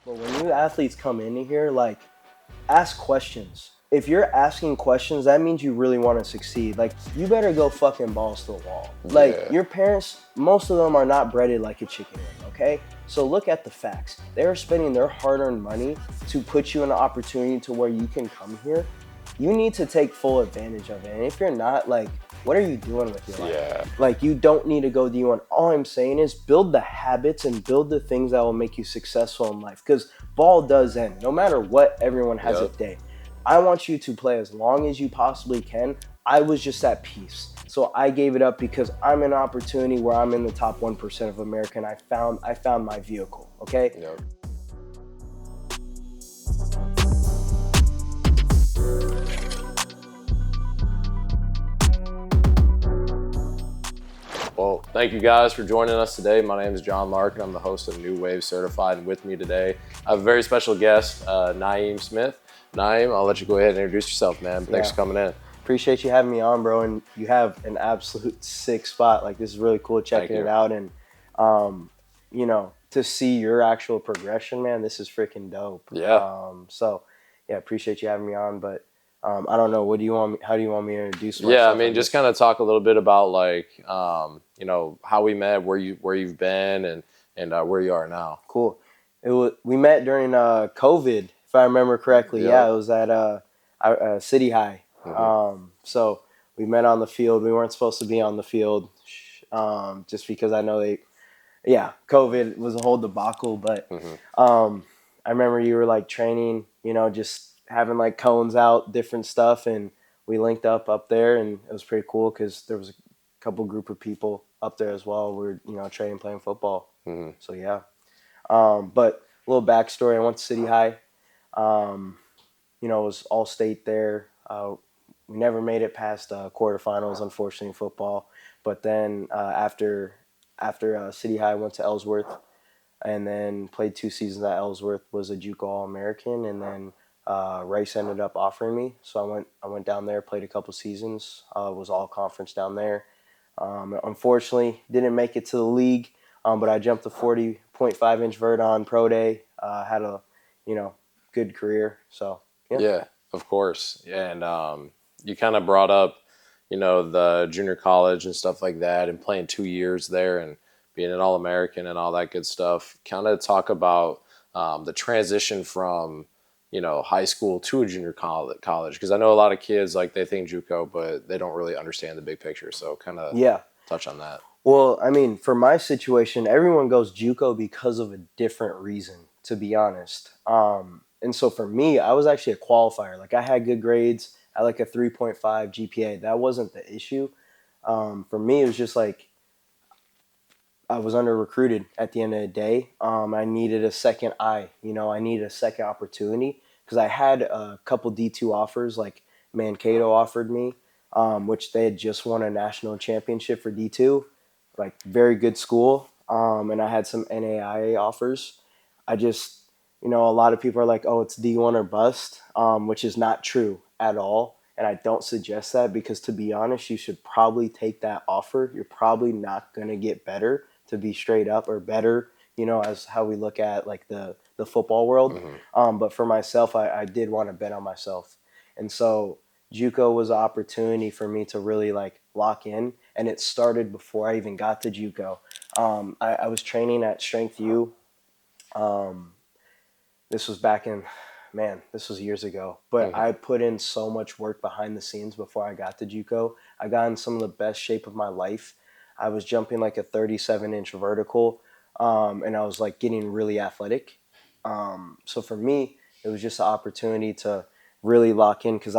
But when new athletes come in here, like, ask questions. If you're asking questions, that means you really want to succeed. Like, you better go fucking balls to the wall. Like, Yeah. your parents, most of them are not breaded like a chicken wing, okay? So look at the facts. They're spending their hard-earned money to put you in an opportunity to where you can come here. You need to take full advantage of it. And if you're not, like, what are you doing with your life? Yeah. Like, you don't need to go D1. All I'm saying is build the habits and build the things that will make you successful in life. Because ball does end. No matter what, everyone has a day. I want you to play as long as you possibly can. I was just at peace. So I gave it up because I'm in an opportunity where I'm in the top 1% of America, and I found my vehicle, okay? Yep. Well, thank you guys for joining us today. My name is John Larkin. I'm the host of New Wave Certified, and with me today, I have a very special guest, Naeem Smith. Naeem, I'll let you go ahead and introduce yourself, man. Thanks for coming in. Appreciate you having me on, bro. And you have an absolute sick spot. Like, this is really cool checking it out. And, you know, to see your actual progression, man, this is freaking dope. Yeah. So, yeah, appreciate you having me on. But I don't know. What do you want me? How do you want me to introduce myself? Yeah, I mean, just kind of talk a little bit about like, you know, how we met, where you've been, and where you are now. Cool. We met during COVID, if I remember correctly. Yep. Yeah, it was at City High. So we met on the field. We weren't supposed to be on the field, just because I know COVID was a whole debacle. But I remember you were like training, you know, just having like cones out, different stuff, and we linked up there, and it was pretty cool because there was a couple group of people up there as well. We were, you know, training, playing football. So yeah. But a little backstory: I went to City High. You know, it was all state there. We never made it past quarterfinals, unfortunately, in football. But then after City High, I went to Ellsworth, and then played 2 seasons at Ellsworth. Was a JUCO All-American, and then Rice ended up offering me, so I went down there, played a couple seasons. Was all conference down there. Unfortunately, didn't make it to the league, but I jumped the 40.5-inch vert on pro day. Had a good career. So Yeah, of course. And you kind of brought up, you know, the junior college and stuff like that, and playing 2 years there and being an All-American and all that good stuff. Kind of talk about the transition from, you know, high school to a junior college, because I know a lot of kids, like, they think JUCO, but they don't really understand the big picture. So kind of touch on that. Well, I mean, for my situation, everyone goes JUCO because of a different reason, to be honest. And so for me, I was actually a qualifier. Like, I had good grades. I had like a 3.5 GPA. That wasn't the issue. For me, it was just like I was under recruited at the end of the day. I needed a second eye. You know, I needed a second opportunity because I had a couple D2 offers. Like, Mankato offered me, which they had just won a national championship for D2. Like, very good school. And I had some NAIA offers. I just, you know, a lot of people are like, oh, it's D1 or bust, which is not true at all. And I don't suggest that because, to be honest, you should probably take that offer. You're probably not going to get better, to be straight up, or better, you know, as how we look at like the football world. But for myself, I did want to bet on myself. And so JUCO was an opportunity for me to really like lock in. And it started before I even got to JUCO. I was training at Strength U. This was this was years ago. But I put in so much work behind the scenes before I got to JUCO. I got in some of the best shape of my life. I was jumping like a 37-inch vertical, and I was like getting really athletic. So for me, it was just an opportunity to really lock in, because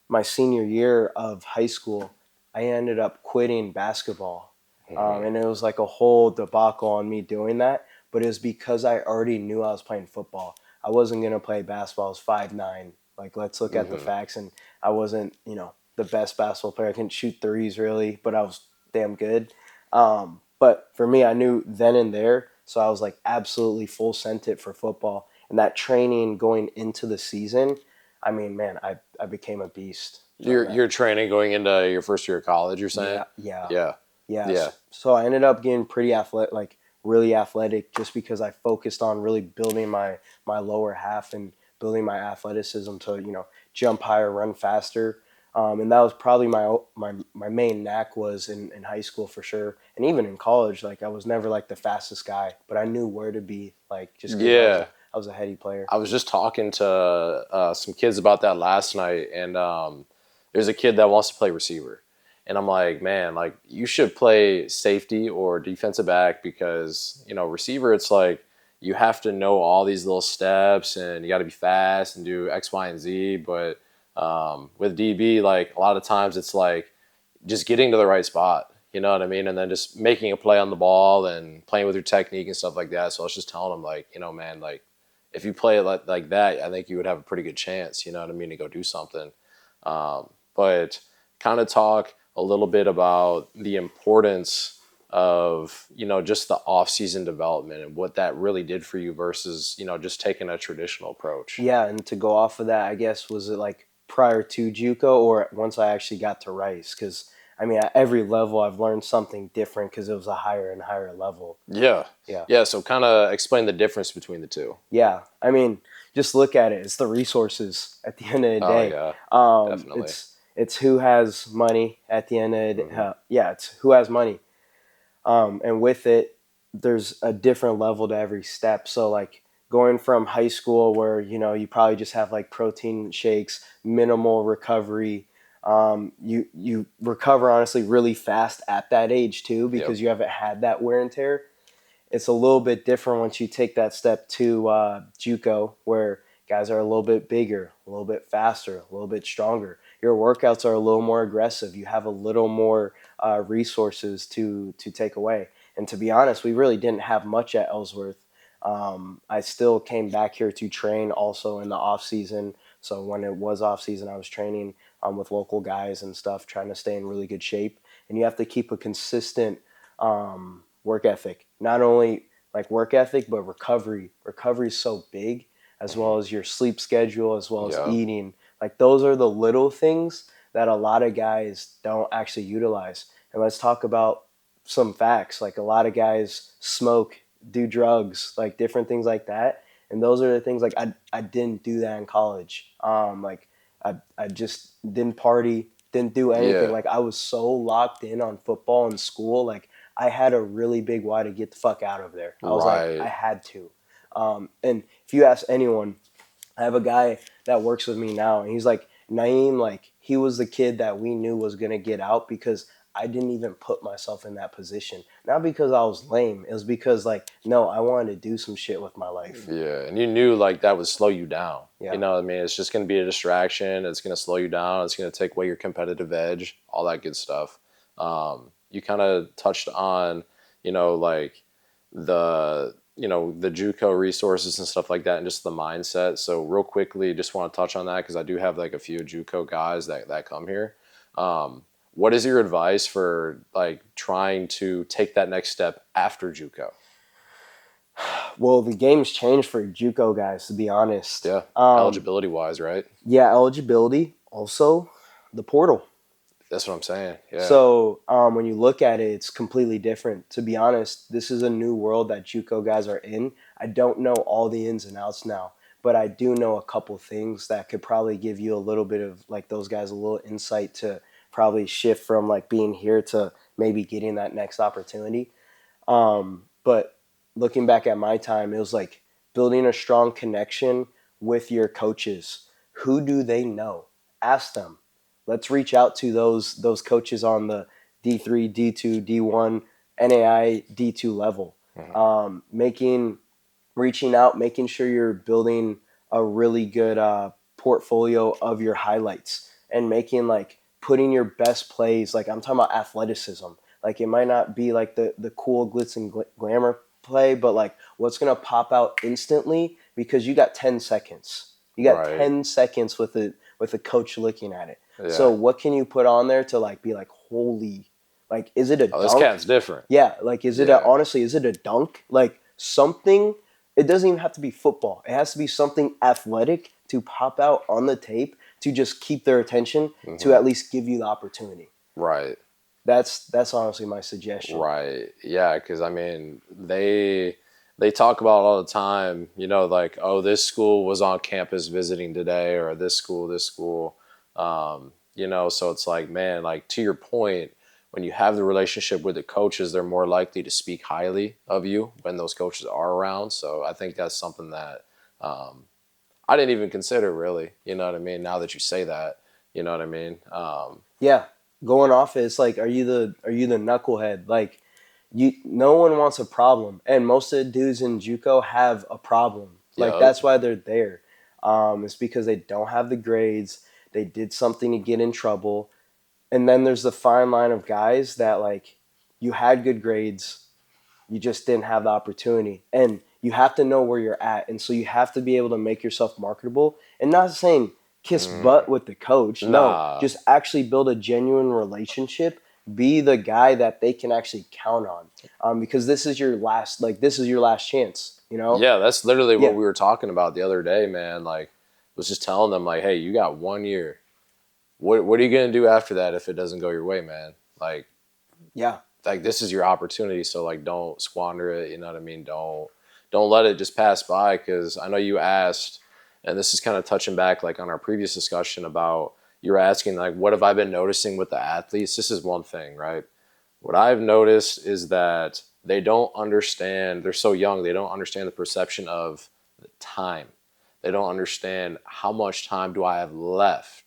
my senior year of high school, I ended up quitting basketball. And it was like a whole debacle on me doing that. But it was because I already knew I was playing football. I wasn't going to play basketball. I was 5'9". Like, let's look at the facts. And I wasn't, you know, the best basketball player. I couldn't shoot threes really, but I was damn good. But for me, I knew then and there. So I was like absolutely full sent it for football. And that training going into the season, I mean, man, I became a beast. You're training going into your first year of college, you're saying? Yeah. Yeah. So I ended up getting pretty athletic, like really athletic just because I focused on really building my lower half and building my athleticism to, jump higher, run faster. And that was probably my main knack was in high school for sure. And even in college, like I was never like the fastest guy, but I knew where to be, like just because Yeah. I was a heady player. I was just talking to some kids about that last night, and there's a kid that wants to play receiver, and I'm like, man, like you should play safety or defensive back because receiver, it's like you have to know all these little steps, and you got to be fast and do X, Y, and Z. But with DB, like a lot of times, it's like just getting to the right spot. You know what I mean? And then just making a play on the ball and playing with your technique and stuff like that. So I was just telling him, like, man, like if you play it like that, I think you would have a pretty good chance, you know what I mean, to go do something. But kind of talk a little bit about the importance of, just the off-season development and what that really did for you versus, just taking a traditional approach. Yeah, and to go off of that, I guess, was it like prior to JUCO or once I actually got to Rice? Because I mean, at every level, I've learned something different because it was a higher and higher level. Yeah. Yeah, Yeah. So kind of explain the difference between the two. yeah. I mean, just look at it. It's the resources at the end of the Oh, day. yeah, definitely. It's who has money at the end of the Hmm. yeah. It's who has money. And with it, there's a different level to every step. So like going from high school where you probably just have like protein shakes, minimal recovery. You recover honestly really fast at that age too Yep. because you haven't had that wear and tear. It's a little bit different once you take that step to JUCO, where guys are a little bit bigger, a little bit faster, a little bit stronger. Your workouts are a little more aggressive. You have a little more resources to take away. And to be honest, we really didn't have much at Ellsworth. I still came back here to train also in the off season. So when it was off season, I was training with local guys and stuff, trying to stay in really good shape. And you have to keep a consistent work ethic. Not only like work ethic, but recovery. Recovery is so big, as Hmm. well as your sleep schedule, as well as Yep. eating. Like those are the little things that a lot of guys don't actually utilize. And let's talk about some facts. Like a lot of guys smoke, do drugs, like different things like that. And those are the things like I didn't do that in college. Like I just didn't party, didn't do anything. Yeah. Like I was so locked in on football and school. Like I had a really big why to get the fuck out of there. I was like, I Right. had to. And if you ask anyone, I have a guy that works with me now, and he's like, Naeem, like, he was the kid that we knew was going to get out because I didn't even put myself in that position. Not because I was lame. It was because, like, no, I wanted to do some shit with my life. Yeah, and you knew like that would slow you down. You Yeah. know what I mean? It's just going to be a distraction. It's going to slow you down. It's going to take away your competitive edge, all that good stuff. You kind of touched on, like the JUCO resources and stuff like that, and just the mindset. So real quickly, just want to touch on that because I do have like a few JUCO guys that come here. What is your advice for like trying to take that next step after JUCO? Well, the game's changed for JUCO guys, to be honest. Yeah, eligibility wise, right? Yeah, eligibility. Also, the portal. That's what I'm saying. Yeah. So when you look at it, it's completely different. To be honest, this is a new world that JUCO guys are in. I don't know all the ins and outs now, but I do know a couple things that could probably give you a little bit of like those guys a little insight to probably shift from like being here to maybe getting that next opportunity. But looking back at my time, it was like building a strong connection with your coaches. Who do they know? Ask them. Let's reach out to those coaches on the D3, D2, D1, NAI, D2 level. Mhm. Making reaching out, making sure you're building a really good portfolio of your highlights and making like putting your best plays. Like I'm talking about athleticism. Like it might not be like the cool glitz and glamour play, but like what's gonna pop out instantly because you got 10 seconds. You got Right. 10 seconds with a coach looking at it. So Yeah. what can you put on there to like be like holy, like is it a Oh, this dunk? cat's different. Yeah, like is it a, Yeah. honestly is it a dunk? Like something. It doesn't even have to be football. It has to be something athletic to pop out on the tape to just keep their attention to Hmm. at least give you the opportunity. Right. That's honestly my suggestion. Right. Yeah, because I mean, they talk about all the time, you know, like, oh, this school was on campus visiting today, or this school. You know, so it's like, man, like to your point, when you have the relationship with the coaches, they're more likely to speak highly of you when those coaches are around. So I think that's something that um, I didn't even consider really. You know what I mean? Now that you say that, you know what I mean? Yeah, going off it, it's like, are you the knucklehead? Like, no one wants a problem, and most of the dudes in JUCO have a problem. Like Yep. that's why they're there. It's because they don't have the grades. They did something to get in trouble, and then there's the fine line of guys that like you had good grades, you just didn't have the opportunity, and you have to know where you're at, and so you have to be able to make yourself marketable. And not saying kiss butt with the coach, no, Nah. just actually build a genuine relationship. Be the guy that they can actually count on, because this is your last chance. You know? Yeah, that's literally what Yeah, we were talking about the other day, man. Like, was just telling them, like, hey, you got 1 year. What are you gonna do after that if it doesn't go your way, man? yeah, Like this is your opportunity, so like, don't squander it. You know what I mean? Don't let it just pass by. Because I know you asked, and this is kind of touching back, like on our previous discussion about you were asking, like, what have I been noticing with the athletes? This is one thing, right? What I've noticed is that they don't understand, they're so young, they don't understand the perception of the time. They don't understand how much time do I have left,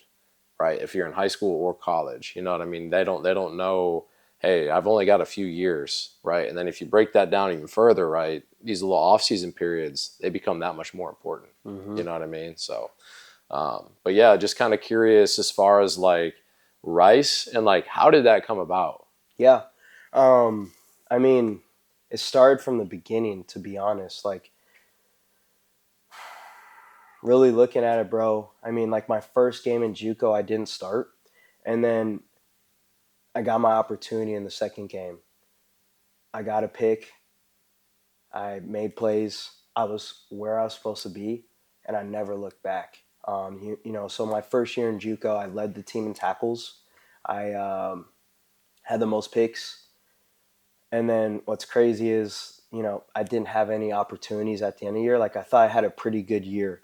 right? If you're in high school or college, you know what I mean? They don't know, hey, I've only got a few years, right? And then if you break that down even further, right, these little off-season periods, they become that much more important. hmm You know what I mean? So, but yeah, just kind of curious as far as like Rice and like how did that come about? yeah. Um, I mean, it started from the beginning. To be honest, like really looking at it, bro. I mean, like my first game in JUCO, I didn't start, and then I got my opportunity in the second game. I got a pick. I made plays. I was where I was supposed to be, and I never looked back. So my first year in JUCO, I led the team in tackles. I had the most picks, and then what's crazy is, I didn't have any opportunities at the end of the year. Like I thought I had a pretty good year,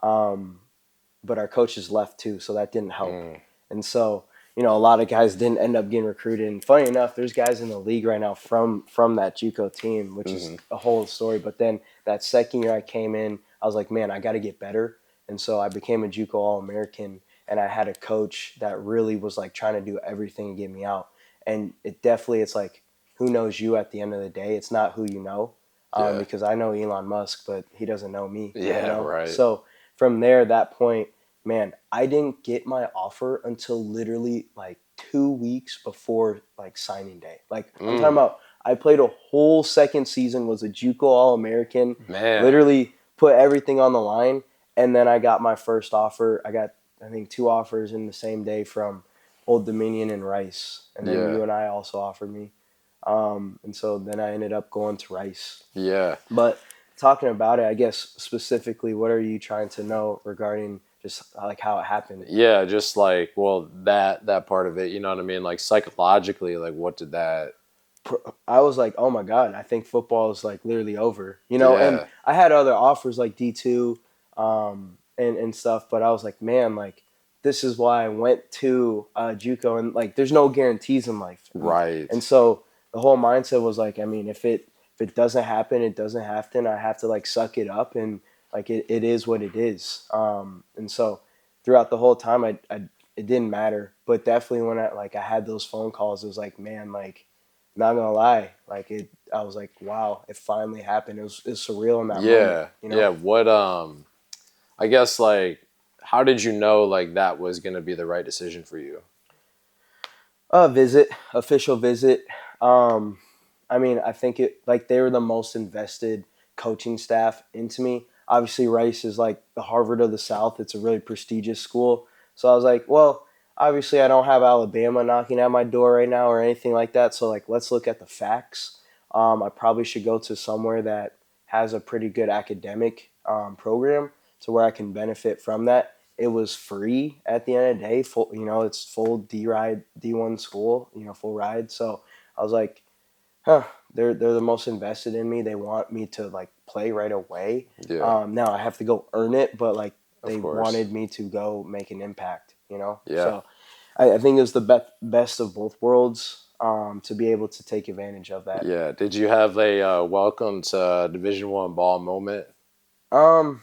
um, but our coaches left too, so that didn't help. Mm, And so, a lot of guys didn't end up getting recruited. And funny enough, there's guys in the league right now from that JUCO team, which is hmm. a whole story. But then that second year I came in, I was like, man, I got to get better. And so I became a JUCO All American, and I had a coach that really was like trying to do everything to get me out. And it's like, who knows you at the end of the day? It's not who you know, Yeah. because I know Elon Musk, but he doesn't know me. Yeah, right. So from there, that point, man, I didn't get my offer until literally like 2 weeks before like signing day. Like I'm talking Mm, about, I played a whole second season, was a JUCO All American, man. literally put everything on the line, and then I got my first offer. I got, I think, two offers in the same day from Old Dominion and Rice, and then Yeah. UNI also offered me. And so then I ended up going to Rice. Yeah. But talking about it, I guess specifically, what are you trying to know regarding just like how it happened? Yeah, just like, well, that part of it, you know what I mean? Like psychologically, like what did that I was like, oh my god, I think football is like literally over, And Yeah. I had other offers like D2, and stuff, but I was like, man, like this is why I went to JUCO, and like there's no guarantees in life, and Right. so the whole mindset was like, I mean, if it doesn't happen, it doesn't happen. I have to like suck it up, and like it is what it is. And so throughout the whole time, I it didn't matter, but definitely when I had those phone calls, it was like, man, like not gonna lie, like I was like, wow, it finally happened. It was surreal in that moment, Yeah. Yeah. What I guess like how did you know like that was gonna be the right decision for you? Official visit. Um, I mean, I think it like they were the most invested coaching staff into me. Obviously, Rice is like the Harvard of the South. It's a really prestigious school. So I was like, well, obviously, I don't have Alabama knocking at my door right now or anything like that. So like, let's look at the facts. I probably should go to somewhere that has a pretty good academic program to where I can benefit from that. it was free at the end of the day. Full, it's full D1 school, full ride. So I was like, huh, they're the most invested in me. They want me to like play right away. Yeah, Now I have to go earn it, but like of they course. wanted me to go make an impact. Yeah. So I think it was the best of both worlds, to be able to take advantage of that. Yeah. Did you have a welcome to Division One ball moment? Um,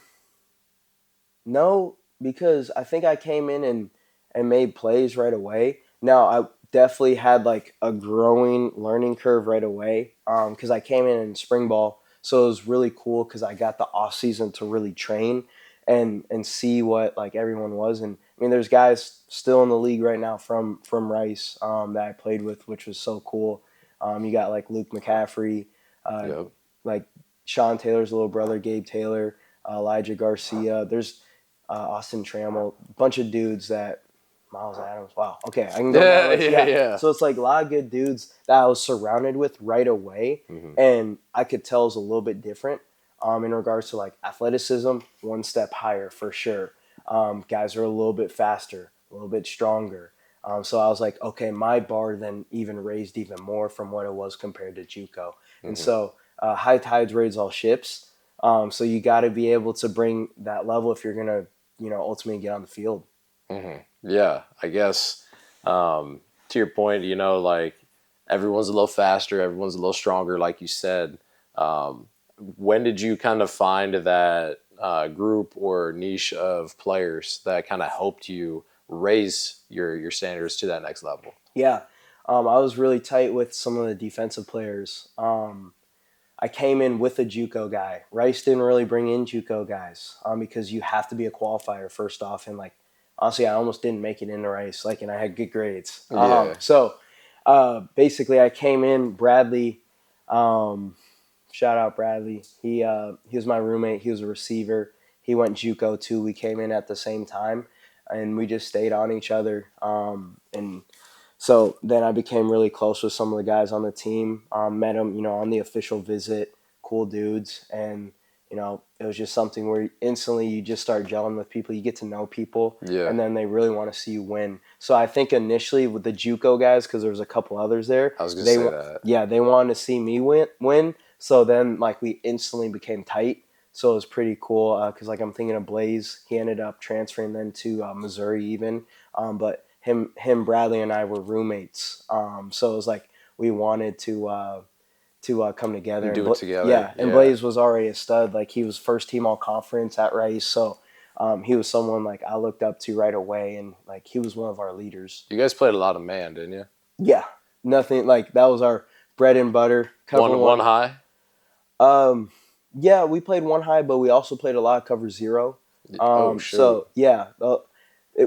No, because I think I came in and made plays right away. Now I definitely had like a growing learning curve right away. Because I came in spring ball, so it was really cool because I got the off season to really train and see what like everyone was. And I mean, there's guys still in the league right now from Rice, that I played with, which was so cool. You got like Luke McCaffrey, uh, Yep. like Sean Taylor's little brother, Gabe Taylor, Elijah Garcia. There's Austin Trammell, a bunch of dudes that Miles Adams. Wow. Okay, I can go down Yeah, the list. yeah, Yeah. yeah. So it's like a lot of good dudes that I was surrounded with right away, Hmm. and I could tell it was a little bit different, in regards to like athleticism, one step higher for sure. Guys are a little bit faster, a little bit stronger. So I was like, okay, my bar then even raised even more from what it was compared to JUCO, and Hmm. so high tides raise all ships. So you got to be able to bring that level if you're gonna ultimately get on the field. Hmm. Yeah, I guess to your point, like everyone's a little faster, everyone's a little stronger, like you said. Um, when did you kind of find that group or niche of players that kind of helped you raise your standards to that next level? Yeah, I was really tight with some of the defensive players. I came in with a JUCO guy. Rice didn't really bring in JUCO guys, because you have to be a qualifier first off, and like honestly, I almost didn't make it into Rice. Like, and I had good grades. Yeah. Basically, I came in. Bradley, um, shout out Bradley. He was my roommate. He was a receiver. He went JUCO too. We came in at the same time, and we just stayed on each other. And so then I became really close with some of the guys on the team. Met them, on the official visit. Cool dudes, and it was just something where instantly you just start gelling with people. You get to know people, Yeah. and then they really want to see you win. So I think initially with the JUCO guys, because there was a couple others there, I was gonna say that. they wanted to see me win. So then like we instantly became tight. So it was pretty cool, because like I'm thinking of Blaze. He ended up transferring then to Missouri even, but Bradley and I were roommates. So it was like we wanted to come together. Do it together. Yeah, and Yeah. Blaze was already a stud. Like he was first team all conference at Rice, so he was someone like I looked up to right away, and like he was one of our leaders. You guys played a lot of man, didn't you? Yeah, nothing like that was our bread and butter. Cover One one. high. Um, yeah, we played one high, but we also played a lot of cover zero. Oh shoot. So yeah,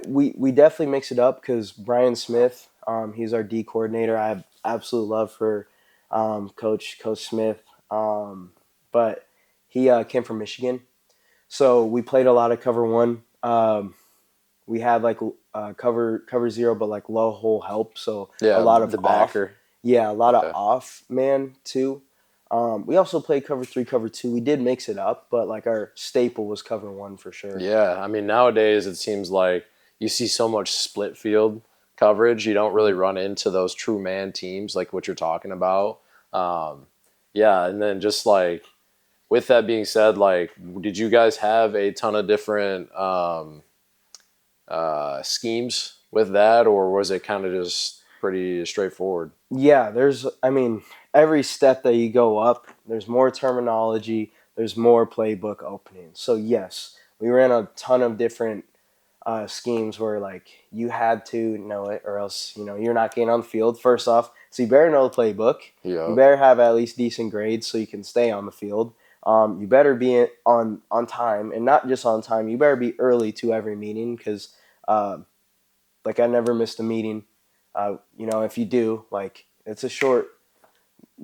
we definitely mix it up because Brian Smith, he's our D coordinator. I have absolute love for Coach Smith, but he came from Michigan, so we played a lot of cover one. We had like cover zero, but like low hole help, so a Yeah, lot of the off. backer. Yeah, a lot of Yeah. off man too. We also played cover three, cover two. We did mix it up, but like our staple was cover one for sure. Yeah, I mean nowadays it seems like you see so much split field coverage. You don't really run into those true man teams like what you're talking about. Um, yeah, and then just like with that being said, like did you guys have a ton of different schemes with that, or was it kind of just pretty straightforward? Yeah, I mean, every step that you go up, there's more terminology, there's more playbook openings. So, yes, we ran a ton of different schemes where, like, you had to know it or else, you're not getting on the field, first off. So, you better know the playbook. You Yep. better have at least decent grades so you can stay on the field. You better be on time, and not just on time, you better be early to every meeting because, uh, like, I never missed a meeting. If you do, like it's a short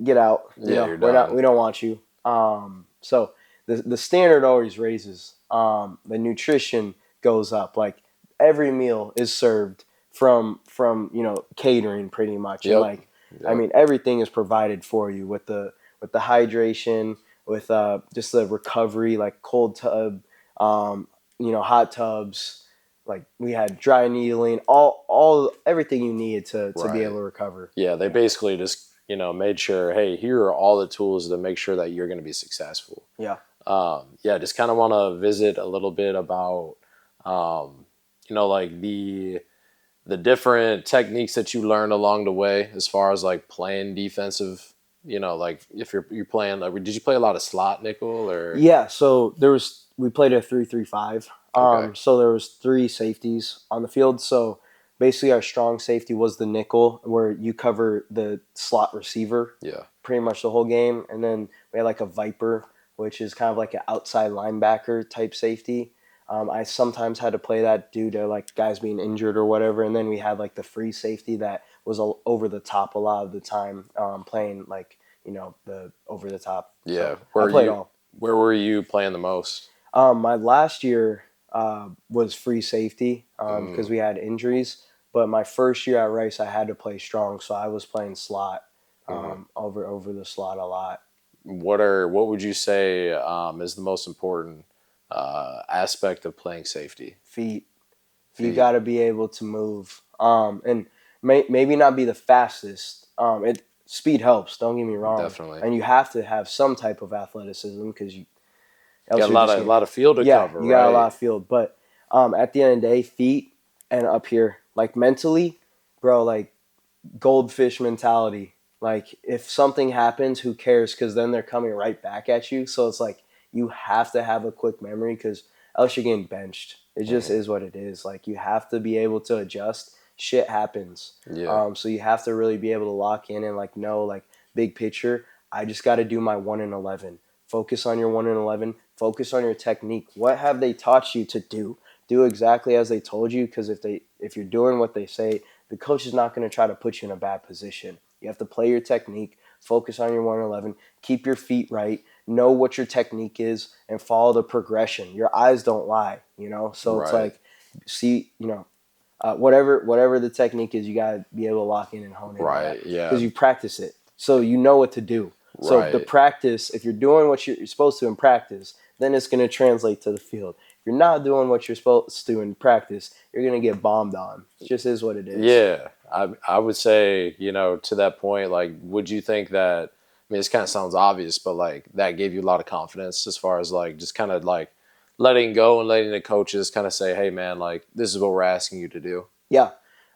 get out. Yeah, you're We're not done. we don't want you. So the standard always raises. The nutrition goes up. Like every meal is served from catering pretty much, and Yep. like I Yep. mean everything is provided for you with the hydration, with just the recovery, like cold tub, hot tubs. like we had dry needling, all everything you needed to be able Right. to recover. Yeah, they basically just, made sure, hey, here are all the tools to make sure that you're going to be successful. Yeah. Yeah, just kind of want to visit a little bit about, um, like the different techniques that you learned along the way as far as like playing defensive. Like if you're playing, like, did you play a lot of slot nickel or? Yeah, so we played a 3-3-5. Okay. So there was three safeties on the field. So basically our strong safety was the nickel where you cover the slot receiver Yeah. pretty much the whole game. And then we had like a viper, which is kind of like an outside linebacker type safety. I sometimes had to play that due to like guys being injured or whatever. And then we had like the free safety that was over the top a lot of the time, playing like, the over the top. Yeah. So I played all. Where were you playing the most? My last year was free safety because Mm, we had injuries. But my first year at Rice, I had to play strong, so I was playing slot mhm. over the slot a lot. What would you say is the most important aspect of playing safety? Feet, you Feet. got to be able to move, and maybe not be the fastest. It speed helps. Don't get me wrong, Definitely. and you have to have some type of athleticism because You got else you're just a gonna. lot of field to Yeah, cover, you got a lot right? of field, but at the end of the day, feet and up here, like mentally, bro, like goldfish mentality. Like if something happens, who cares? Because then they're coming right back at you. So it's like you have to have a quick memory because else you're getting benched. It just Hmm. is what it is. Like you have to be able to adjust. Shit happens. Yeah. So you have to really be able to lock in and like know like big picture. I just got to do my 1 in 11. Focus on your 1 in 11. Focus on your technique. What have they taught you to do? Do exactly as they told you. Because if you're doing what they say, the coach is not going to try to put you in a bad position. You have to play your technique, focus on your 1-11, keep your feet right, know what your technique is, and follow the progression. Your eyes don't lie. So it's Right. like, see, whatever the technique is, you got to be able to lock in and hone in on that Right. Yeah. because you practice it. So you know what to do. So the Right. practice, if you're doing what you're supposed to in practice, then it's going to translate to the field. If you're not doing what you're supposed to in practice, you're going to get bombed on. It just is what it is. Yeah. I would say, to that point, like, would you think that, I mean, this kind of sounds obvious, but like that gave you a lot of confidence as far as like just kind of like letting go and letting the coaches kind of say, hey, man, like, this is what we're asking you to do. Yeah.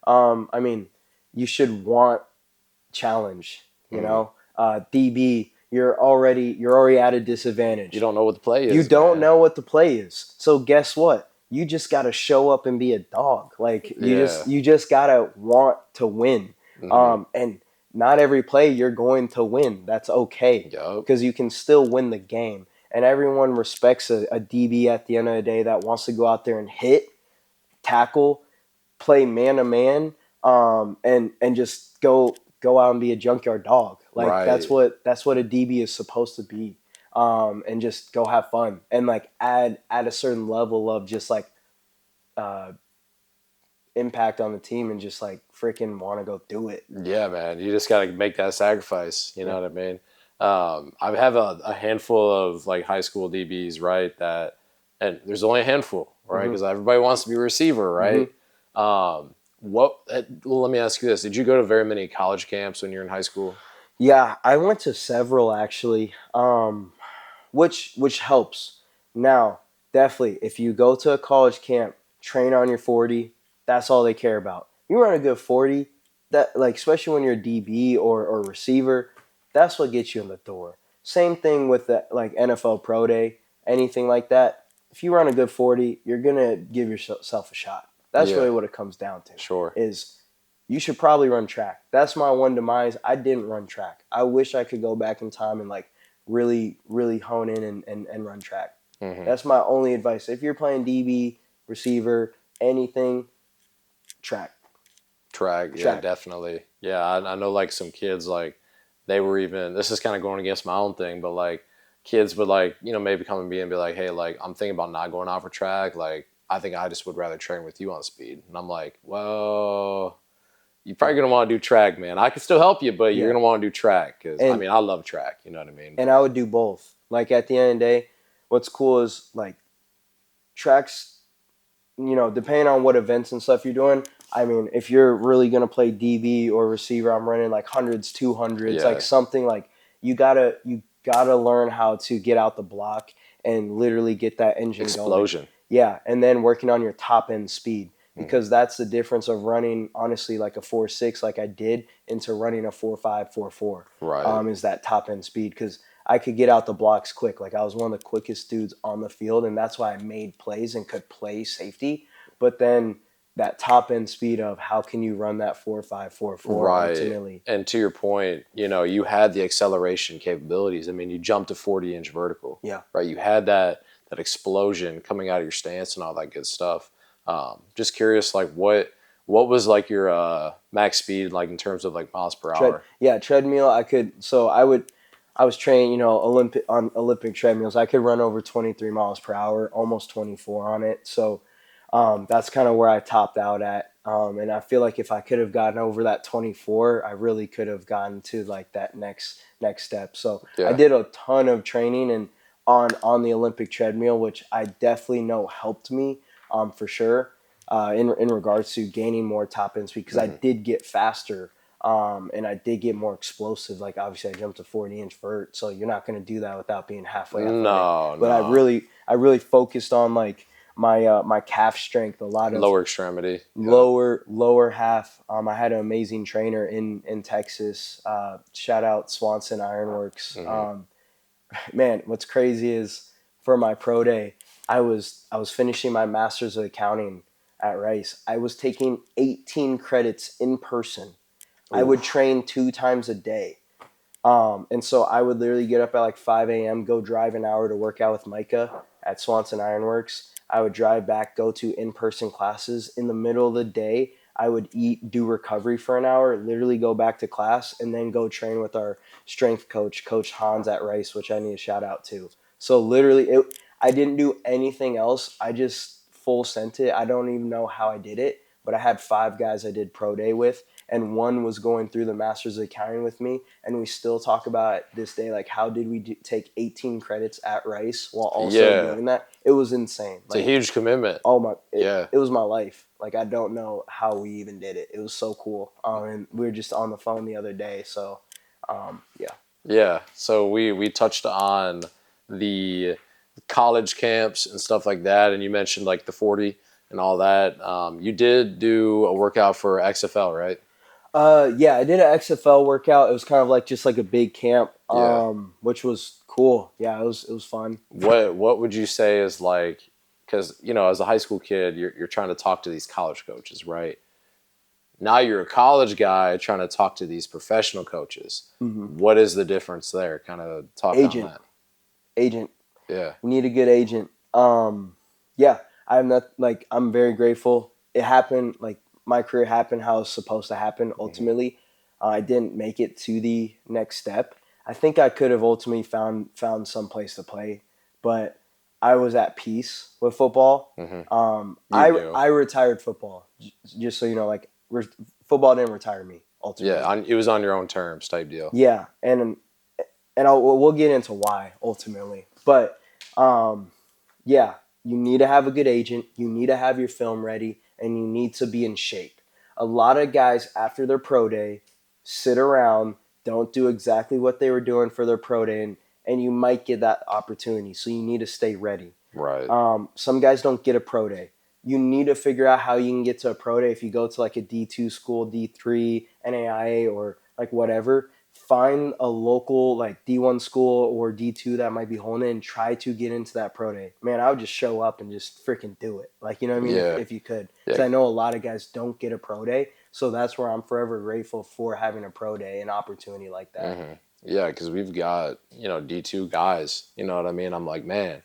I mean, you should want challenge. Hmm. DB, you're already at a You disadvantage. don't know what the play You is, don't man. know what the play is. So guess what? You just gotta show up and be a dog. Like you just Yeah. you just gotta want to win. Hmm. And not every play you're going to win. That's okay Yup. because you can still win the game. And everyone respects a DB at the end of the day that wants to go out there and hit, tackle, play man to man, and just go out and be a junkyard dog. Like Right. that's what a DB is supposed to be. And just go have fun and like add a certain level of just like uh, impact on the team and just like freaking want to go do it. Yeah, man. You just got to make that sacrifice. You Yeah. know what I mean? I have a handful of like high school DBs, right? And there's only a handful, right? Hmm. Because everybody wants to be a receiver, Hmm. right? Well, let me ask you this: did you go to very many college camps when you're in high school? Yeah, I went to several actually, which helps. Now, definitely, if you go to a college camp, train on your 40. That's all they care about. You run a good 40. That like especially when you're a DB or receiver, that's what gets you in the door. Same thing with the like NFL Pro Day, anything like that. If you run a good 40, you're gonna give yourself a shot. That's Yeah, really what it comes down to. sure. Is you should probably run track. That's my one demise. I didn't run track. I wish I could go back in time and like really, really hone in and run track. Hmm. That's my only advice. If you're playing DB, receiver, anything, track. Track, yeah, Track. definitely. Yeah, I know like some kids like they were even this is kind of going against my own thing, but like kids would like, maybe come and be like, hey, like I'm thinking about not going out for track. Like I think I just would rather train with you on speed. And I'm like, well, you're probably Yeah. gonna want to do track, man. I can still help you, but you're Yeah. gonna want to do track because I And mean I love track, you know what I mean? and I But would do both. Like at the end of the day, what's cool is like tracks depending on what events and stuff you're doing. I mean, if you're really gonna play DB or receiver, I'm running like hundreds, 200s, like Yeah, something like you gotta learn how to get out the block and literally get that engine going. explosion. Yeah, and then working on your top end speed Hmm. because that's the difference of running honestly like a 4.6 like I did into running a 4.5, 4.4. Right. Is that top end speed because I could get out the blocks quick. Like I was one of the quickest dudes on the field, and that's why I made plays and could play safety. But then that top end speed of how can you run that 4.5, 4.4 Right. ultimately? And to your point, you had the acceleration capabilities. I mean, you jumped to 40-inch vertical, Yeah. right? You had that explosion coming out of your stance and all that good stuff. Just curious, like what was like your max speed like in terms of like miles per hour? Treadmill. I was trained, Olympic treadmills. I could run over 23 miles per hour, almost 24 on it. So that's kind of where I topped out at. And I feel like if I could have gotten over that 24, I really could have gotten to like that next step. So I Yeah. did a ton of training and on the Olympic treadmill, which I definitely know helped me for sure in regards to gaining more top end speed because I Hmm. did get faster. And I did get more explosive. Like obviously, I jumped to 40-inch vert, so you're not going to do that without being halfway athletic. No, But no. I really focused on like my calf strength, a lot of Lower extremity. Yeah. lower half. I had an amazing trainer in Texas. Shout out Swanson Ironworks. Hmm. Man, what's crazy is for my pro day, I was finishing my master's of accounting at Rice. I was taking 18 credits in person. I would Oof. train 2 times a day. And so I would literally get up at like 5 a.m., go drive an hour to work out with Micah at Swanson Ironworks. I would drive back, go to in person classes. In the middle of the day, I would eat, do recovery for an hour, literally go back to class, and then go train with our strength coach, Coach Hans at Rice, which I need a shout out to. So literally, I didn't do anything else. I just full sent it. I don't even know how I did it, but I had 5 guys I did pro day with, and one was going through the Masters of Accounting with me, and we still talk about this day like how did we take 18 credits at Rice while also Yeah. doing that. It was insane. It's a Like huge commitment. oh my, Yeah. it was my life. Like I don't know how we even did it. It was so cool. And we were just on the phone the other day. So yeah. Yeah. So we touched on the college camps and stuff like that, and you mentioned like the 40 and all that. You did do a workout for XFL, right? Yeah, I did an XFL workout. It was kind of like just like a big camp, Yeah. which was cool. Yeah, it was fun. What would you say is like, because as a high school kid, you're trying to talk to these college coaches, right? Now you're a college guy trying to talk to these professional coaches. Hmm. What is the difference there? Kind of talk on Agent, that. agent. Yeah. You need a good agent. Yeah, I'm not like I'm very grateful. It happened like my career happened how it's supposed to happen. Hmm. Ultimately, I didn't make it to the next step. I think I could have ultimately found some place to play, but I was at peace with football. Hmm. You I knew. retired football, just so you know. Like football didn't retire me Yeah. ultimately. It was on your own terms type deal. Yeah, and we'll get into why ultimately, but yeah, you need to have a good agent. You need to have your film ready, and you need to be in shape. A lot of guys after their pro day sit around, don't do exactly what they were doing for their pro day, and you might get that opportunity. So you need to stay ready. Right. Some guys don't get a pro day. You need to figure out how you can get to a pro day if you go to like a D2 school, D3, NAIA, or like whatever. Find a local like D1 school or D2 that might be holding it and try to get into that pro day. Man, I would just show up and just freaking do it. Like, you know what I mean? Yeah. If you could. Yeah. Because I know a lot of guys don't get a pro day. So that's where I'm forever grateful for having a pro day, an opportunity like that. Hmm. Yeah. Because we've got D2 guys. You know what I mean? I'm like, man,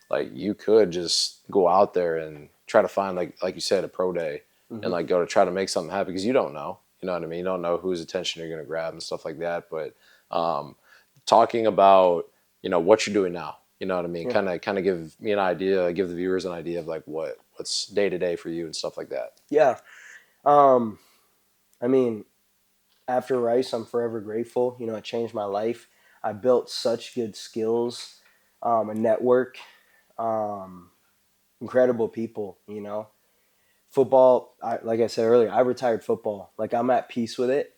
like you could just go out there and try to find like you said a pro day and Hmm. like go to try to make something happen because you don't know. You know what I mean? You don't know whose attention you're going to grab and stuff like that. But um, talking about what you're doing now. You know what I mean? Yeah. Kind of give me an idea, give the viewers an idea of like what's day to day for you and stuff like that. Yeah. Um, I mean, after Rice, I'm forever grateful. It changed my life. I built such good skills, a network, um, incredible people. football, like I said earlier, I retired football. Like I'm at peace with it.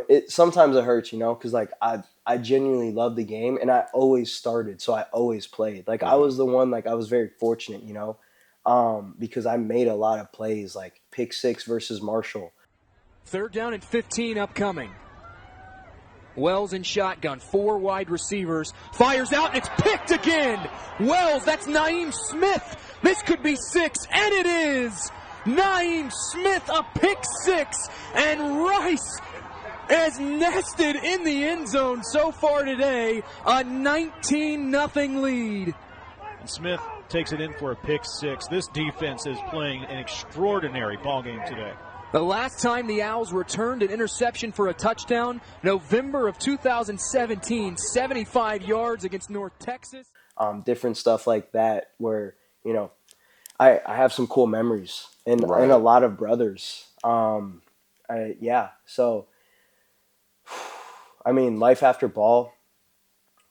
It sometimes it hurts, because like I genuinely love the game, and I always started, so I always played. Like I Hmm. was the one, like I was very fortunate, because I made a lot of plays, like pick six versus Marshall. 3rd down and 15 upcoming. Wells in shotgun, 4 wide receivers, fires out, and it's picked again. Wells, that's Naeem Smith. This could be 6, and it is. Naeem Smith, a pick 6, and Rice has nested in the end zone so far today, a 19-0 lead. Smith takes it in for a pick 6. This defense is playing an extraordinary ball game today. The last time the Owls returned an interception for a touchdown, November of 2017, 75 yards against North Texas. Different stuff like that where, I have some cool memories and Right. a lot of brothers. So, I mean, life after ball,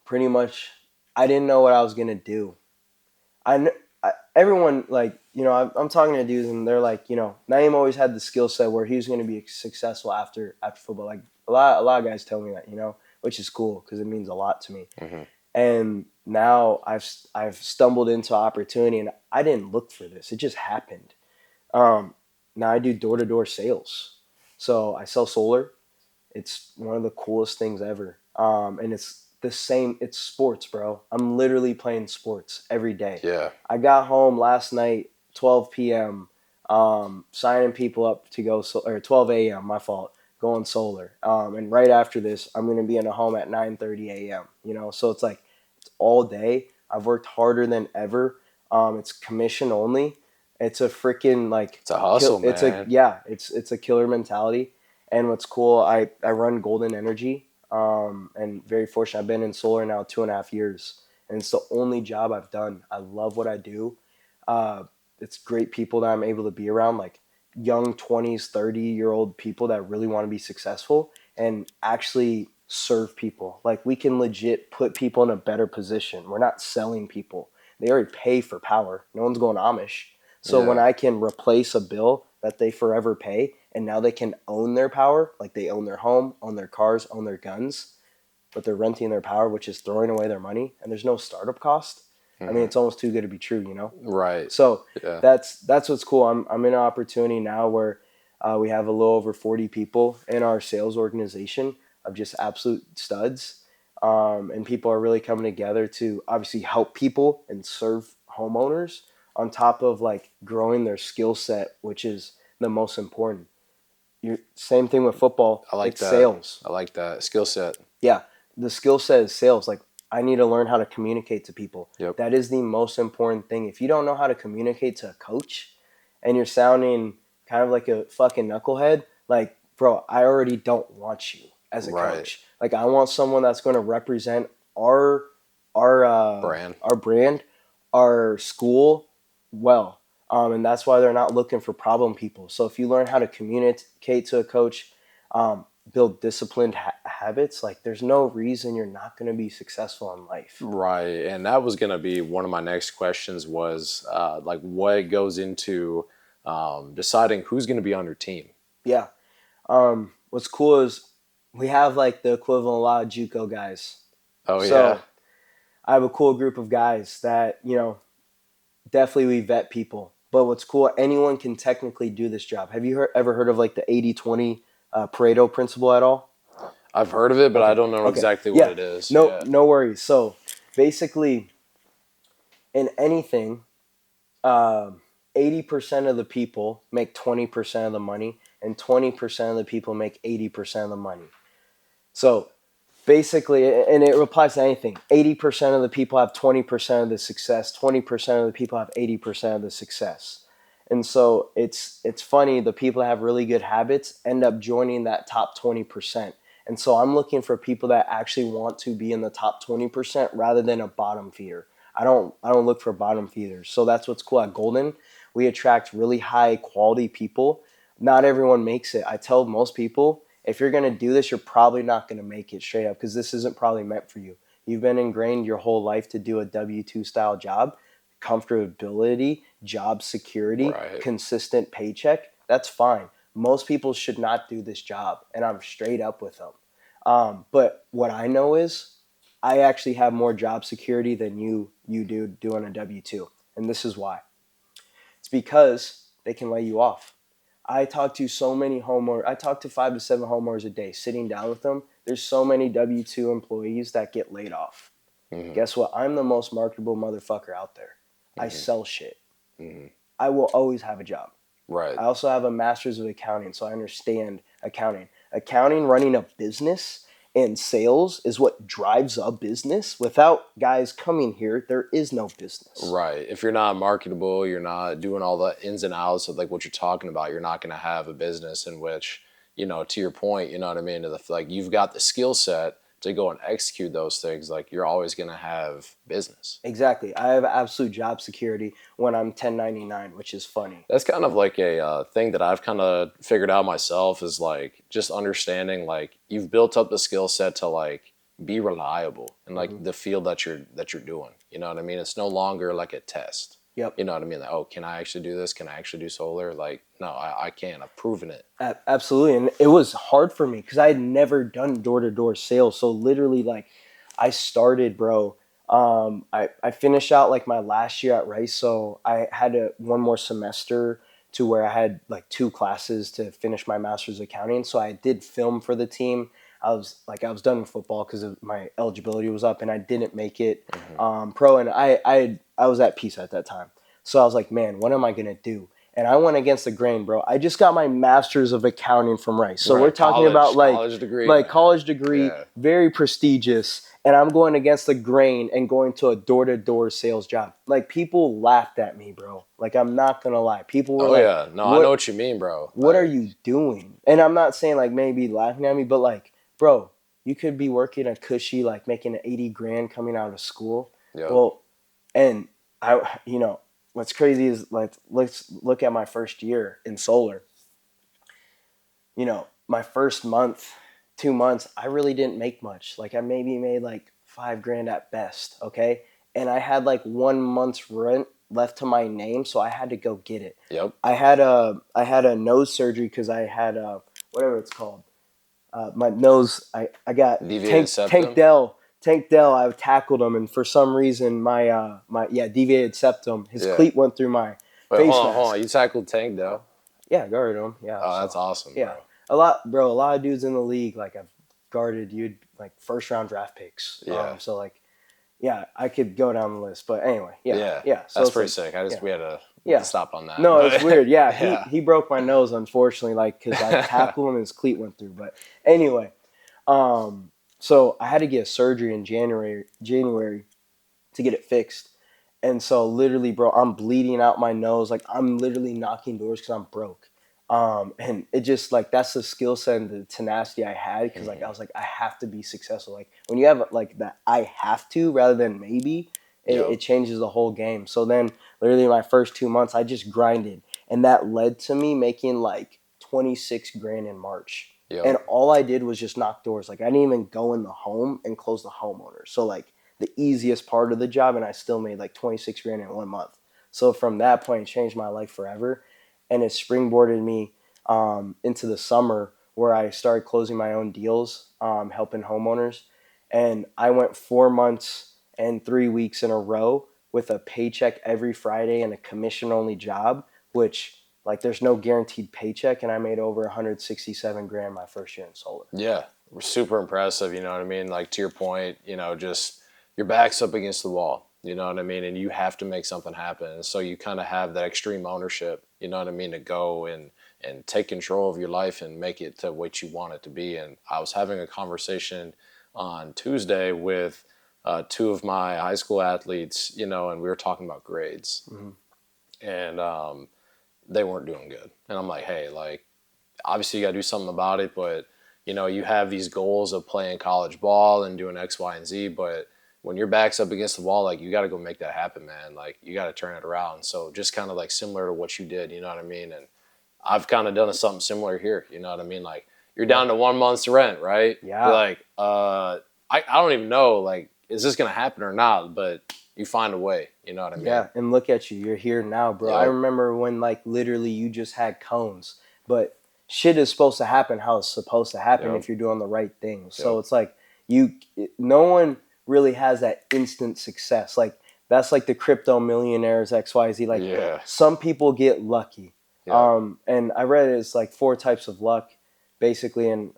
pretty much, I didn't know what I was going to do. Everyone, like, I'm talking to dudes and they're like, Naeem always had the skill set where he was going to be successful after football. Like a lot of guys tell me that, which is cool because it means a lot to me. Hmm. And now I've stumbled into opportunity, and I didn't look for this. It just happened. Now I do door-to-door sales. So I sell solar. It's one of the coolest things ever. And it's the same. It's sports, bro. I'm literally playing sports every day. Yeah. I got home last night, 12 p.m., signing people up to go, or 12 a.m., my fault, going solar. And right after this, I'm going to be in a home at 9:30 a.m., So it's like, it's all day. I've worked harder than ever. It's commission only. It's a freaking, like, It's a hustle, man. It's a killer mentality. And what's cool, I run Golden Energy, and very fortunate. I've been in solar now 2.5 years, and it's the only job I've done. I love what I do. It's great people that I'm able to be around, like young 20s, 30-year-old people that really want to be successful and actually serve people. Like we can legit put people in a better position. We're not selling people. They already pay for power. No one's going Amish. So when I can replace a bill that they forever pay, and now they can own their power, like they own their home, own their cars, own their guns, but they're renting their power, which is throwing away their money, and there's no startup cost. I mean, it's almost too good to be true, Right. So Yeah. that's what's cool. I'm in an opportunity now where we have a little over 40 people in our sales organization of just absolute studs, and people are really coming together to obviously help people and serve homeowners on top of like growing their skill set, which is the most important. Same thing with football. I like it's that. Sales. I like that skill set. Yeah, the skill set is sales. Like I need to learn how to communicate to people. Yep. That is the most important thing. If you don't know how to communicate to a coach and you're sounding kind of like a fucking knucklehead, like, bro, I already don't want you as a coach. Like I want someone that's going to represent our Brand. our brand, our school well. And that's why they're not looking for problem people. So if you learn how to communicate to a coach, build disciplined habits, like there's no reason you're not going to be successful in life. Right. And that was going to be one of my next questions was like what goes into deciding who's going to be on your team. Yeah. What's cool is we have like the equivalent of a lot of JUCO guys. Oh, So yeah. I have a cool group of guys that, definitely we vet people. But what's cool, anyone can technically do this job. Have you ever heard of like the 80-20 Pareto principle at all? I've heard of it, but I don't know exactly what it is. Yeah. No worries. So basically, in anything, 80% of the people make 20% of the money, and 20% of the people make 80% of the money. So basically, and it applies to anything, 80% of the people have 20% of the success, 20% of the people have 80% of the success. And so it's funny, the people that have really good habits end up joining that top 20%. And so I'm looking for people that actually want to be in the top 20% rather than a bottom feeder. I don't look for bottom feeders. So that's what's cool at Golden. We attract really high quality people. Not everyone makes it. I tell most people, if you're going to do this, you're probably not going to make it straight up because this isn't probably meant for you. You've been ingrained your whole life to do a W-2 style job. Comfortability job security, Right. consistent paycheck, that's fine. Most people should not do this job, and I'm straight up with them. But what I know is I actually have more job security than you do doing a W-2. And this is why. It's because they can lay you off. I talk to so many homeowners. I talk to 5 to 7 homeowners a day, sitting down with them. There's so many W-2 employees that get laid off. Mm-hmm. Guess what? I'm the most marketable motherfucker out there. I Mm-hmm. sell shit. Mm-hmm. I will always have a job. Right. I also have a master's of accounting, so I understand accounting. Accounting, running a business, and sales is what drives a business. Without guys coming here, there is no business. Right. If you're not marketable, you're not doing all the ins and outs of like what you're talking about, you're not going to have a business in which, you know, to your point, you know what I mean? Like you've got the skill set to go and execute those things. Like you're always going to have business. Exactly. I have absolute job security when I'm 1099, which is funny. That's kind of like a thing that I've kind of figured out myself is like just understanding like you've built up the skill set to like be reliable in like the field that you're doing. You know what I mean? It's no longer like a test. Yep. You know what I mean? Like, oh, can I actually do this? Can I actually do solar? Like, no, I can't. I've proven it. Absolutely. And it was hard for me because I had never done door-to-door sales. So literally, like, I started, bro. I finished out like my last year at Rice. So I had one more semester to where I had like 2 classes to finish my master's of accounting. So I did film for the team. I was done with football because my eligibility was up, and I didn't make it pro. And I was at peace at that time. So I was like, man, what am I gonna do? And I went against the grain, bro. I just got my master's of accounting from Rice. So Right, we're talking about college degree, like man. college degree, Yeah. very prestigious. And I'm going against the grain and going to a door-to-door sales job. Like, people laughed at me, bro. Like, I'm not gonna lie. People were Oh like, yeah, no, I know what you mean, bro. what Like, are you doing? And I'm not saying like maybe laughing at me, but like, bro, you could be working a cushy, like making 80 grand coming out of school. Yep. Well, and what's crazy is like, let's look at my first year in solar. My first month, 2 months, I really didn't make much. Like, I maybe made like 5 grand at best. Okay. And I had like 1 month's rent left to my name. So I had to go get it. Yep. I had a nose surgery because I had whatever it's called. My nose, I got Deviated septum? Tank Dell. I tackled him, and for some reason my deviated septum. His Yeah. cleat went through my Wait, face hold mask. on. You tackled Tank though. Yeah, guarded him. Yeah. Oh, that's awesome. Yeah, Bro. a lot of dudes in the league like I've guarded. You'd like first round draft picks. Yeah. So like, yeah, I could go down the list, but anyway, yeah. So that's it's pretty like, sick. We had to stop on that. No, but- it's weird. Yeah, Yeah. he broke my nose, unfortunately, like because I tackled him and his cleat went through. But anyway, so I had to get a surgery in January to get it fixed, and so literally, bro, I'm bleeding out my nose, like I'm literally knocking doors because I'm broke. And it just like that's the skill set and the tenacity I had because like I was like I have to be successful. Like when you have like that I have to rather than maybe. It changes the whole game. So then literally my first 2 months, I just grinded. And that led to me making like 26 grand in March. Yep. And all I did was just knock doors. Like I didn't even go in the home and close the homeowner. So like the easiest part of the job, and I still made like 26 grand in 1 month. So from that point, it changed my life forever. And it springboarded me into the summer where I started closing my own deals, helping homeowners. And I went 4 months and 3 weeks in a row with a paycheck every Friday and a commission-only job, which like there's no guaranteed paycheck, and I made over 167 grand my first year in solar. Yeah, we're super impressive. You know what I mean? Like to your point, just your back's up against the wall. You know what I mean? And you have to make something happen. And so you kind of have that extreme ownership. You know what I mean? To go and take control of your life and make it to what you want it to be. And I was having a conversation on Tuesday with 2 of my high school athletes, and we were talking about grades, and they weren't doing good. And I'm like, hey, like, obviously you got to do something about it, but you have these goals of playing college ball and doing X, Y, and Z, but when your back's up against the wall, like, you got to go make that happen, man. Like, you got to turn it around. So just kind of like similar to what you did, you know what I mean? And I've kind of done something similar here, you know what I mean? Like, you're down to 1 month's rent, right? Yeah. You're like, I don't even know, like, is this going to happen or not? But you find a way. You know what I mean? Yeah, and look at you. You're here now, bro. I Yep. remember when, like, literally you just had cones. But shit is supposed to happen how it's supposed to happen Yep. if you're doing the right things. So Yep. it's like no one really has that instant success. Like, that's like the crypto millionaires, XYZ. Like, Yeah. some people get lucky. Yep. And I read it's like 4 types of luck, basically. And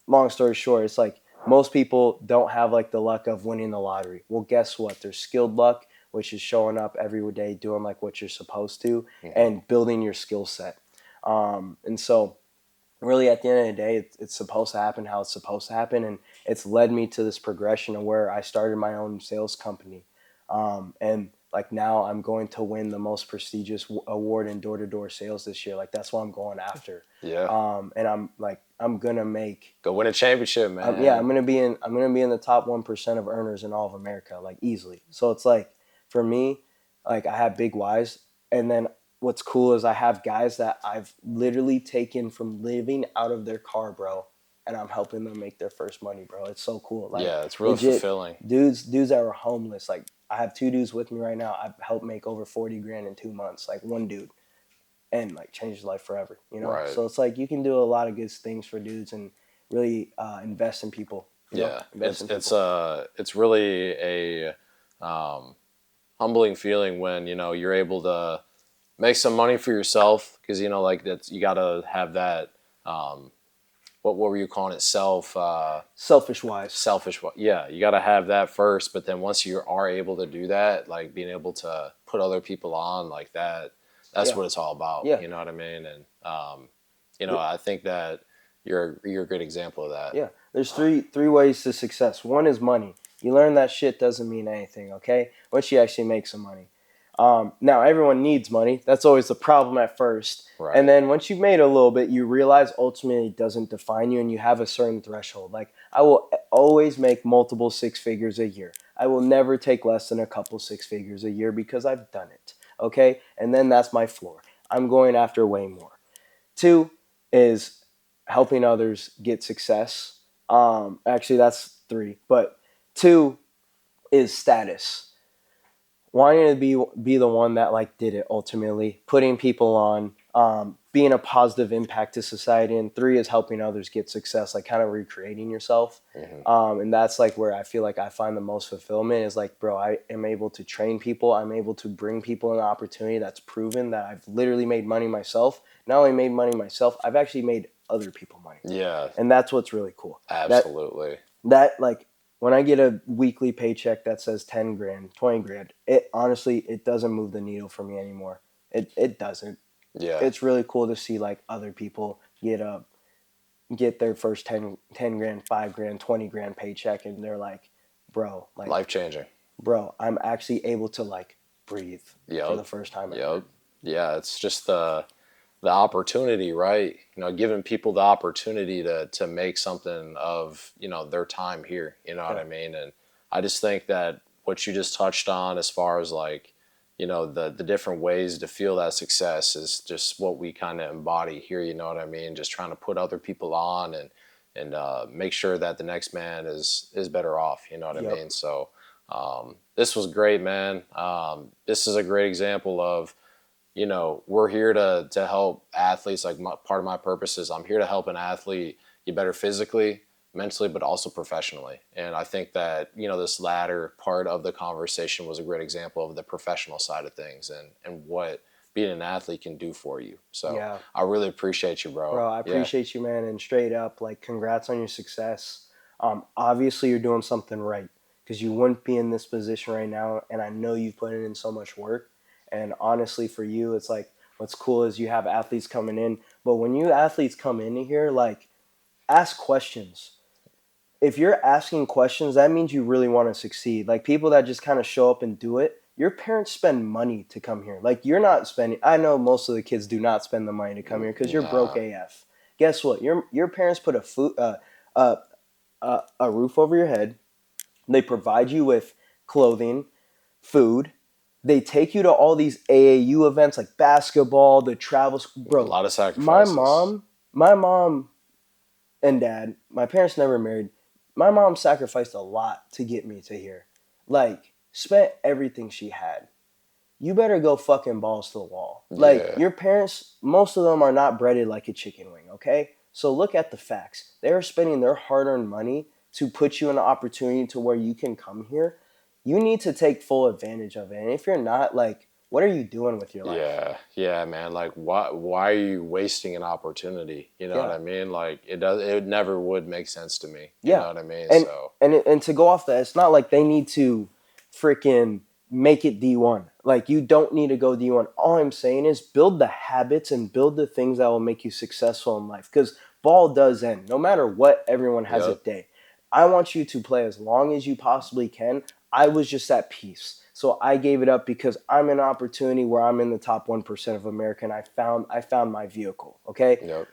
long story short, it's like most people don't have like the luck of winning the lottery. Well, guess what? There's skilled luck, which is showing up every day, doing like what you're supposed to, and building your skill set. And so, really, at the end of the day, it's supposed to happen how it's supposed to happen, and it's led me to this progression of where I started my own sales company, and like now I'm going to win the most prestigious award in door-to-door sales this year. Like, that's what I'm going after. Yeah. And I'm gonna make. Go win a championship, man. Yeah, I'm gonna be in the top 1% of earners in all of America, like, easily. So it's like, for me, like, I have big whys, and then what's cool is I have guys that I've literally taken from living out of their car, bro, and I'm helping them make their first money, bro. It's so cool. Like, Yeah, it's really fulfilling. Dudes that were homeless, like, I have 2 dudes with me right now. I've helped make over 40 grand in 2 months, like, one dude, and like changed his life forever, you know? Right. So it's like you can do a lot of good things for dudes and really invest in people. Yeah, it's really a humbling feeling when you're able to make some money for yourself, because like that's, you gotta have that. What were you calling it? Selfish wise. Yeah, you gotta have that first, but then once you are able to do that, like being able to put other people on like that, that's what it's all about. Yeah. You know what I mean? And I think that you're a great example of that. Yeah, there's three ways to success. One is money. You learn that shit doesn't mean anything, okay? Once you actually make some money. Now, everyone needs money. That's always the problem at first. Right. And then once you've made a little bit, you realize ultimately it doesn't define you, and you have a certain threshold. Like, I will always make multiple 6 figures a year. I will never take less than a couple 6 figures a year because I've done it, okay? And then that's my floor. I'm going after way more. 2 is helping others get success. Actually, that's 3. But 2 is status. Wanting to be the one that like did it ultimately, putting people on, being a positive impact to society, and 3 is helping others get success, like kind of recreating yourself. And that's like where I feel like I find the most fulfillment is like, bro, I am able to train people. I'm able to bring people an opportunity that's proven that I've literally made money myself. Not only made money myself, I've actually made other people money. Yeah. And that's what's really cool. Absolutely. That like, when I get a weekly paycheck that says 10 grand, 20 grand, it honestly, it doesn't move the needle for me anymore. It doesn't. Yeah. It's really cool to see like other people get their first 10 grand, 5 grand, 20 grand paycheck, and they're like, bro, like, life changing. Bro, I'm actually able to like breathe for the first time ever. Yep. Yeah, it's just the opportunity, right? Giving people the opportunity to make something of, their time here, you know what I mean? And I just think that what you just touched on as far as like, the different ways to feel that success is just what we kind of embody here, you know what I mean? Just trying to put other people on and make sure that the next man is better off, you know what I mean? So this was great, man. This is a great example of, we're here to help athletes. Like, part of my purpose is I'm here to help an athlete get better physically, mentally, but also professionally. And I think that, this latter part of the conversation was a great example of the professional side of things and what being an athlete can do for you. So I really appreciate you, bro. Bro, I appreciate you, man. And straight up, like, congrats on your success. Obviously, you're doing something right, because you wouldn't be in this position right now. And I know you've put in so much work. And honestly, for you, it's like, what's cool is you have athletes coming in. But when you athletes come in here, like, ask questions. If you're asking questions, that means you really want to succeed. Like, people that just kind of show up and do it, your parents spend money to come here. Like, you're not spending. I know most of the kids do not spend the money to come here because you're broke AF. Guess what? Your parents put a roof over your head. They provide you with clothing, food. They take you to all these AAU events like basketball, the travel. Bro, a lot of sacrifices. My mom and dad, my parents never married. My mom sacrificed a lot to get me to here. Like, spent everything she had. You better go fucking balls to the wall. Like, your parents, most of them are not breaded like a chicken wing, okay? So look at the facts. They're spending their hard-earned money to put you in an opportunity to where you can come here. You need to take full advantage of it. And if you're not, like, what are you doing with your life? Yeah, man. Like, why are you wasting an opportunity? You know what I mean? Like, it never would make sense to me. You know what I mean? And to go off that, it's not like they need to freaking make it D1. Like, you don't need to go D1. All I'm saying is build the habits and build the things that will make you successful in life. Because ball does end. No matter what, everyone has a day. I want you to play as long as you possibly can. I was just at peace. So I gave it up because I'm in an opportunity where I'm in the top 1% of America, and I found my vehicle, okay?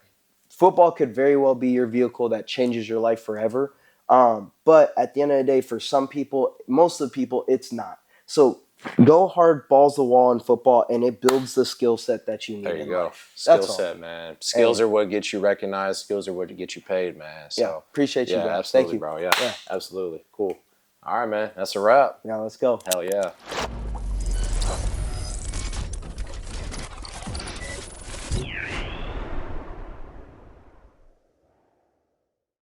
Football could very well be your vehicle that changes your life forever. But at the end of the day, for some people, most of the people, it's not. So go hard, balls the wall in football, and it builds the skill set that you need there you in go. life. Skill set, man. Skills are what get you recognized. Skills are what get you paid, man. So appreciate you, bro. Absolutely, Thank you. bro. Yeah, absolutely. Cool. All right, man. That's a wrap. Yeah, let's go. Hell yeah.